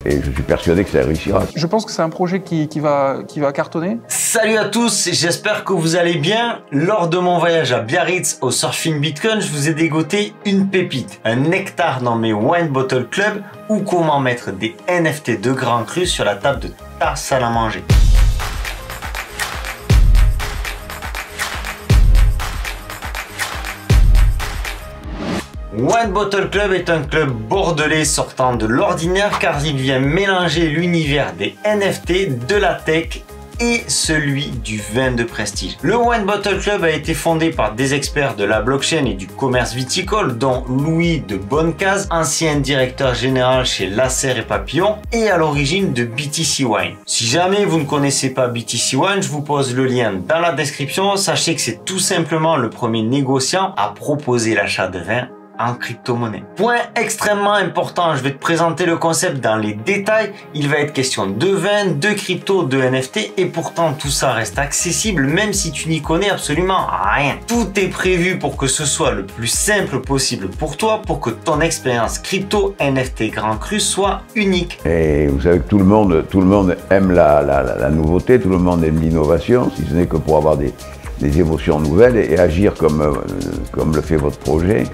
et je suis persuadé que ça réussira. Je pense que c'est un projet qui va cartonner. Salut à tous, j'espère que vous allez bien. Lors de mon voyage à Biarritz au Surfing Bitcoin, je vous ai dégoté une pépite, un nectar dans mes Wine Bottle Club ou comment mettre des NFT de Grand Cru sur la table de ta salle à manger. Wine Bottle Club est un club bordelais sortant de l'ordinaire car il vient mélanger l'univers des NFT, de la tech et celui du vin de prestige. Le Wine Bottle Club a été fondé par des experts de la blockchain et du commerce viticole dont Louis de Bonnecase, ancien directeur général chez Lasserre et Papillon et à l'origine de BTC Wine. Si jamais vous ne connaissez pas BTC Wine, je vous pose le lien dans la description. Sachez que c'est tout simplement le premier négociant à proposer l'achat de vin en crypto-monnaie. Point extrêmement important, je vais te présenter le concept dans les détails. Il va être question de vin, de crypto, de NFT et pourtant tout ça reste accessible même si tu n'y connais absolument rien. Tout est prévu pour que ce soit le plus simple possible pour toi pour que ton expérience crypto NFT Grand Cru soit unique. Et vous savez que tout le monde aime la nouveauté, tout le monde aime l'innovation, si ce n'est que pour avoir des émotions nouvelles et agir comme le fait votre projet.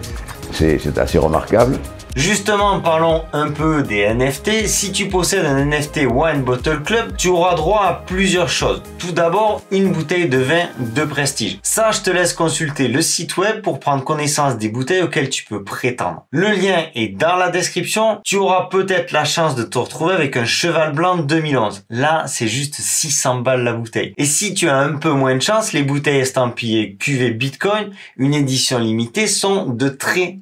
C'est assez remarquable. Justement, parlons un peu des NFT. Si tu possèdes un NFT Wine Bottle Club, tu auras droit à plusieurs choses. Tout d'abord, une bouteille de vin de prestige. Ça, je te laisse consulter le site web pour prendre connaissance des bouteilles auxquelles tu peux prétendre. Le lien est dans la description. Tu auras peut-être la chance de te retrouver avec un Cheval Blanc 2011. Là, c'est juste 600 balles la bouteille. Et si tu as un peu moins de chance, les bouteilles estampillées cuvée Bitcoin, une édition limitée, sont de très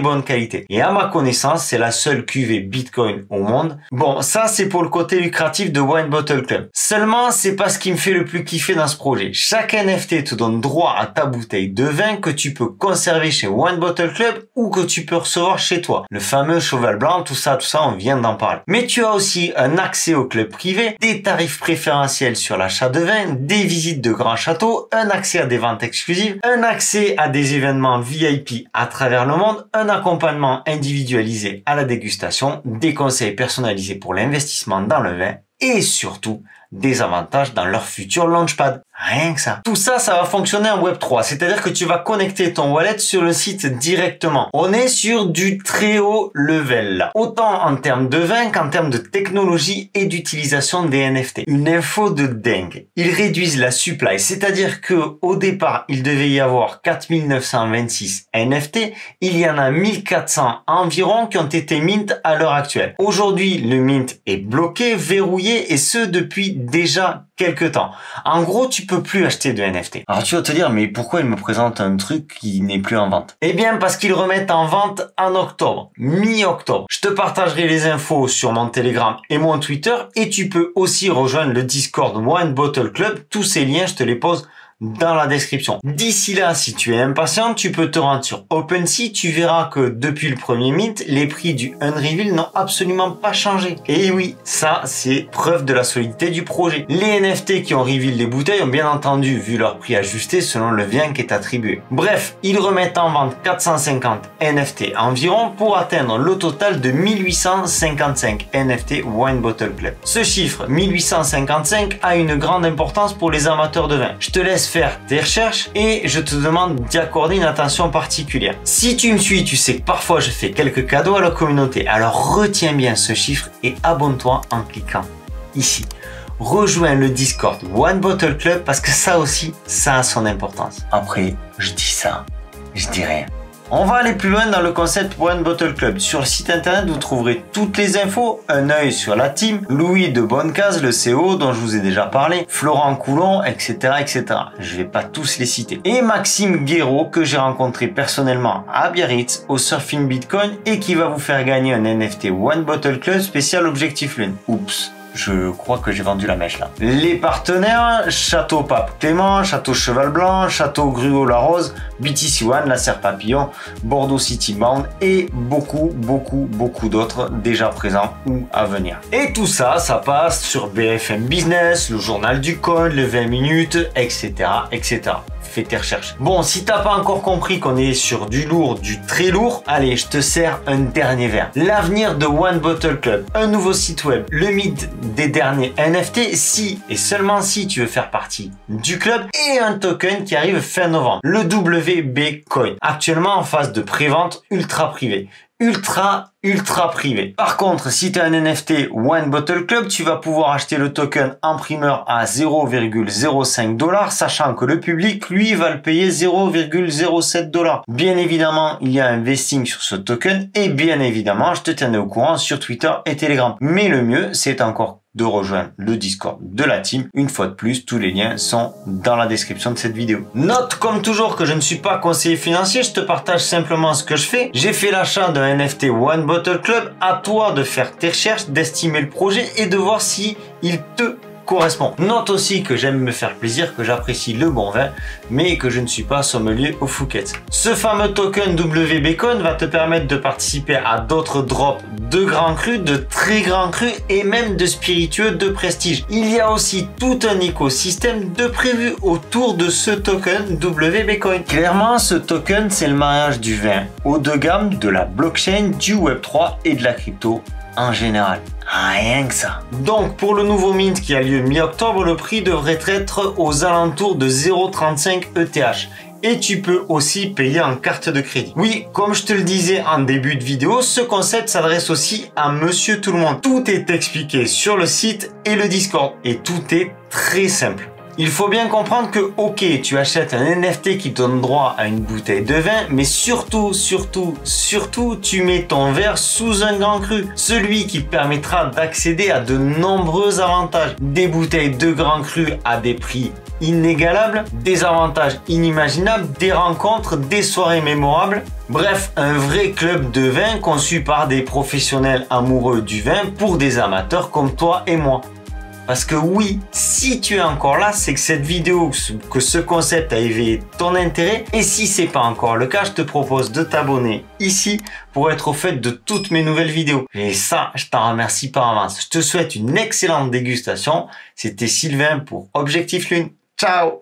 bonne qualité. Et à ma connaissance, c'est la seule cuvée Bitcoin au monde. Bon, ça c'est pour le côté lucratif de Wine Bottle Club. Seulement, c'est pas ce qui me fait le plus kiffer dans ce projet. Chaque NFT te donne droit à ta bouteille de vin que tu peux conserver chez Wine Bottle Club ou que tu peux recevoir chez toi. Le fameux Cheval Blanc, tout ça, on vient d'en parler. Mais tu as aussi un accès au club privé, des tarifs préférentiels sur l'achat de vin, des visites de grands châteaux, un accès à des ventes exclusives, un accès à des événements VIP à travers le monde, un accompagnement individualisé à la dégustation, des conseils personnalisés pour l'investissement dans le vin et surtout des avantages dans leur futur launchpad. Rien que ça. Tout ça, ça va fonctionner en Web3, c'est-à-dire que tu vas connecter ton wallet sur le site directement. On est sur du très haut level là. Autant en termes de vin qu'en termes de technologie et d'utilisation des NFT. Une info de dingue. Ils réduisent la supply, c'est-à-dire que au départ, il devait y avoir 4926 NFT. Il y en a 1400 environ qui ont été mint à l'heure actuelle. Aujourd'hui, le mint est bloqué, verrouillé et ce depuis déjà quelques temps. En gros, tu peux plus acheter de NFT. Alors tu vas te dire, mais pourquoi ils me présentent un truc qui n'est plus en vente? Eh bien, parce qu'ils remettent en vente en octobre, mi-octobre. Je te partagerai les infos sur mon Telegram et mon Twitter et tu peux aussi rejoindre le Discord Wine Bottle Club. Tous ces liens, je te les pose dans la description. D'ici là, si tu es impatient, tu peux te rendre sur OpenSea. Tu verras que depuis le premier mint, les prix du Unreveal n'ont absolument pas changé. Et oui, ça, c'est preuve de la solidité du projet. Les NFT qui ont reveal les bouteilles ont bien entendu vu leur prix ajusté selon le vin qui est attribué. Bref, ils remettent en vente 450 NFT environ pour atteindre le total de 1855 NFT Wine Bottle Club. Ce chiffre, 1855, a une grande importance pour les amateurs de vin. Je te laisse faire tes recherches et je te demande d'y accorder une attention particulière. Si tu me suis, tu sais que parfois je fais quelques cadeaux à la communauté. Alors retiens bien ce chiffre et abonne-toi en cliquant ici. Rejoins le Discord Wine Bottle Club parce que ça aussi, ça a son importance. Après, je dis ça, je dis rien. On va aller plus loin dans le concept Wine Bottle Club. Sur le site internet, vous trouverez toutes les infos, un œil sur la team, Louis de Bonnecase, le CEO dont je vous ai déjà parlé, Florent Coulon, etc., etc. Je vais pas tous les citer. Et Maxime Guéraud, que j'ai rencontré personnellement à Biarritz, au Surfing Bitcoin, et qui va vous faire gagner un NFT Wine Bottle Club spécial Objectif Lune. Oups. Je crois que j'ai vendu la mèche là. Les partenaires, Château Pape Clément, Château Cheval Blanc, Château Gruau La Rose, BTC One, Lasserre Papillon, Bordeaux City Bound et beaucoup d'autres déjà présents ou à venir. Et tout ça, ça passe sur BFM Business, le journal du coin, les 20 minutes, etc., etc. fait tes recherches. Bon, si t'as pas encore compris qu'on est sur du lourd, du très lourd, allez, je te sers un dernier verre. L'avenir de One Bottle Club, un nouveau site web, le mythe des derniers NFT, si et seulement si tu veux faire partie du club, et un token qui arrive fin novembre, le WB Coin, actuellement en phase de prévente ultra privée. Ultra privé. Par contre, si tu as un NFT One Bottle Club, tu vas pouvoir acheter le token en primeur à 0,05 $, sachant que le public, lui, va le payer 0,07 $. Bien évidemment, il y a un vesting sur ce token et bien évidemment, je te tiendrai au courant sur Twitter et Telegram. Mais le mieux, c'est encore de rejoindre le Discord de la team. Une fois de plus, tous les liens sont dans la description de cette vidéo. Note comme toujours que je ne suis pas conseiller financier, je te partage simplement ce que je fais. J'ai fait l'achat d'un NFT One Bottle Club, à toi de faire tes recherches, d'estimer le projet et de voir si il te correspond. Note aussi que j'aime me faire plaisir, que j'apprécie le bon vin, mais que je ne suis pas sommelier au Fouquet's. Ce fameux token WBCoin va te permettre de participer à d'autres drops de grands crus, de très grands crus et même de spiritueux de prestige. Il y a aussi tout un écosystème de prévu autour de ce token WBCoin. Clairement, ce token, c'est le mariage du vin haut de gamme, de la blockchain, du Web3 et de la crypto en général. Rien que ça. Donc pour le nouveau mint qui a lieu mi-octobre, le prix devrait être aux alentours de 0,35 ETH. Et tu peux aussi payer en carte de crédit. Oui, comme je te le disais en début de vidéo, ce concept s'adresse aussi à monsieur tout le monde. Tout est expliqué sur le site et le Discord. Et tout est très simple. Il faut bien comprendre que, ok, tu achètes un NFT qui te donne droit à une bouteille de vin, mais surtout, tu mets ton verre sous un grand cru. Celui qui te permettra d'accéder à de nombreux avantages. Des bouteilles de grand cru à des prix inégalables, des avantages inimaginables, des rencontres, des soirées mémorables. Bref, un vrai club de vin conçu par des professionnels amoureux du vin pour des amateurs comme toi et moi. Parce que oui, si tu es encore là, c'est que cette vidéo, que ce concept a éveillé ton intérêt. Et si c'est pas encore le cas, je te propose de t'abonner ici pour être au fait de toutes mes nouvelles vidéos. Et ça, je t'en remercie par avance. Je te souhaite une excellente dégustation. C'était Sylvain pour Objectif Lune. Ciao!